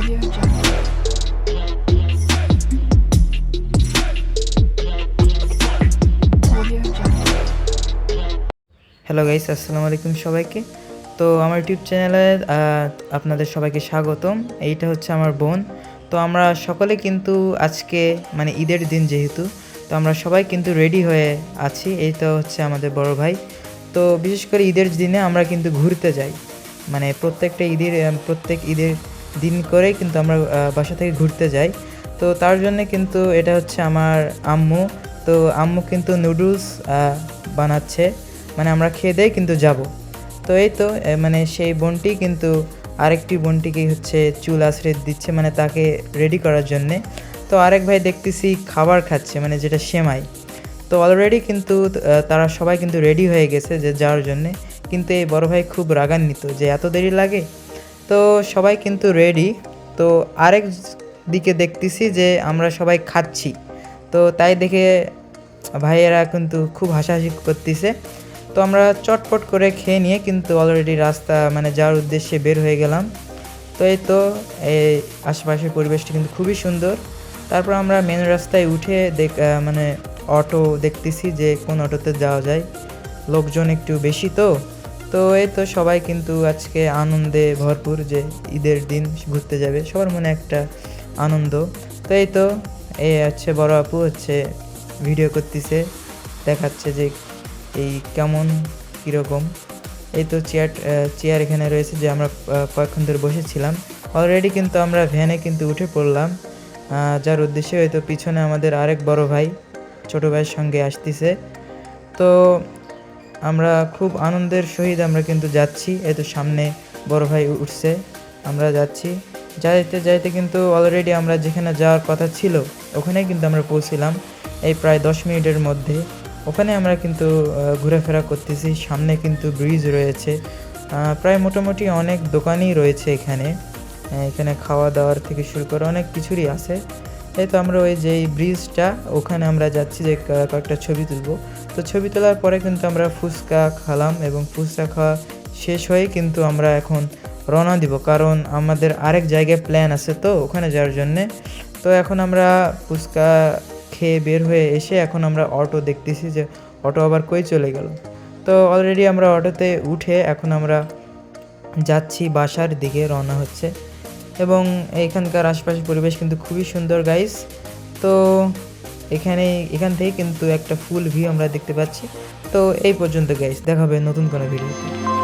Audio Jungle. Audio Jungle. Hello guys, আসসালামু আলাইকুম সবাইকে। তো আমার ইউটিউব চ্যানেলে আপনাদের সবাইকে স্বাগতম। এইটা হচ্ছে আমার বোন। তো আমরা সকলে কিন্তু আজকে মানে ঈদের দিন যেহেতু, তো আমরা সবাই কিন্তু রেডি হয়ে আছি। এই তো হচ্ছে আমাদের বড় ভাই। তো বিশেষ করে ঈদের দিনে আমরা কিন্তু ঘুরতে যাই, মানে প্রত্যেক ঈদের দিন করেই কিন্তু আমরা বাসা থেকে ঘুরতে যাই। তো তার জন্য কিন্তু এটা হচ্ছে আমার আম্মু। তো আম্মু কিন্তু নুডলস বানাচ্ছে, মানে আমরা খেয়ে দিয়ে কিন্তু যাব। তো এই তো মানে সেই বোনটি কিন্তু আরেকটি বোনটিকে হচ্ছে চুল আশ্রে দিচ্ছে, মানে তাকে রেডি করার জন্যে। তো আরেক ভাই দেখতেছি খাবার খাচ্ছে, মানে যেটা সেমাই। তো অলরেডি কিন্তু তারা সবাই কিন্তু রেডি হয়ে গেছে যে যাওয়ার জন্যে। কিন্তু এই বড় ভাই খুব রাগান্বিত যে এত দেরি লাগে। তো সবাই কিন্তু রেডি। তো আরেক দিকে দেখতেছি যে আমরা সবাই খাচ্ছি। তো তাই দেখে ভাইয়েরা কিন্তু খুব হাসাহাসি করতেছে। তো আমরা চটপট করে খেয়ে নিয়ে কিন্তু অলরেডি রাস্তা মানে যাওয়ার উদ্দেশ্যে বের হয়ে গেলাম। তো এই তো এই আশেপাশের পরিবেশটা কিন্তু খুবই সুন্দর। তারপর আমরা মেন রাস্তায় উঠে মানে অটো দেখতেছি যে কোন অটোতে যাওয়া যায়। লোকজন একটু বেশি তো। তো এই তো সবাই কিন্তু আজকে আনন্দে ভরপুর যে ঈদের দিন ঘুরতে যাবে, সবার মনে একটা আনন্দ। তো এই তো এই হচ্ছে বড় আপু হচ্ছে ভিডিও করতেছে, দেখাচ্ছে যে এই কেমন কীরকম। এই তো চেয়ার এখানে রয়েছে যে আমরা কয়েকক্ষণ ধরে বসেছিলাম। অলরেডি কিন্তু আমরা ভ্যানে কিন্তু উঠে পড়লাম, যার উদ্দেশ্যে হয়তো পিছনে আমাদের আরেক বড় ভাই ছোটো ভাইয়ের সঙ্গে আসতেছে। তো আমরা খুব আনন্দের সহিত আমরা কিন্তু যাচ্ছি। এই তো সামনে বড় ভাই উঠছে, আমরা যাচ্ছি। যাইতে যাইতে কিন্তু অলরেডি আমরা যেখানে যাওয়ার কথা ছিল ওখানে কিন্তু আমরা পৌঁছিলাম এই প্রায় 10 মিনিটের মধ্যে। ওখানে আমরা কিন্তু ঘোরাফেরা করতেছি। সামনে কিন্তু ব্রিজ রয়েছে, প্রায় মোটামুটি অনেক দোকানই রয়েছে এখানে। এখানে খাওয়া দাওয়ার থেকে শুরু করে অনেক কিছুরই আছে। এই তো আমরা ওই যে ব্রিজটা ওখানে আমরা যাচ্ছি যে কয়েকটা ছবি তুলব। তো ছবি তোলার পরে কিন্তু আমরা ফুচকা খেলাম এবং ফুচকা খাওয়া শেষ হয়ে কিন্তু আমরা এখন রওনা দিব, কারণ আমাদের আরেক জায়গায় প্ল্যান আছে তো ওখানে যাওয়ার জন্যে। তো এখন আমরা ফুচকা খেয়ে বের হয়ে এসে এখন আমরা অটো দেখতেছি যে অটো আবার কই চলে গেল। তো অলরেডি আমরা অটোতে উঠে এখন আমরা যাচ্ছি বাসার দিকে, রওনা হচ্ছে। এবং এখানকার আশপাশের পরিবেশ কিন্তু খুবই সুন্দর গাইস। তো এখান থেকে কিন্তু একটা ফুল ভিউ আমরা দেখতে পাচ্ছি। তো এই পর্যন্ত গাইস, দেখা হবে নতুন কোনো ভিডিওতে।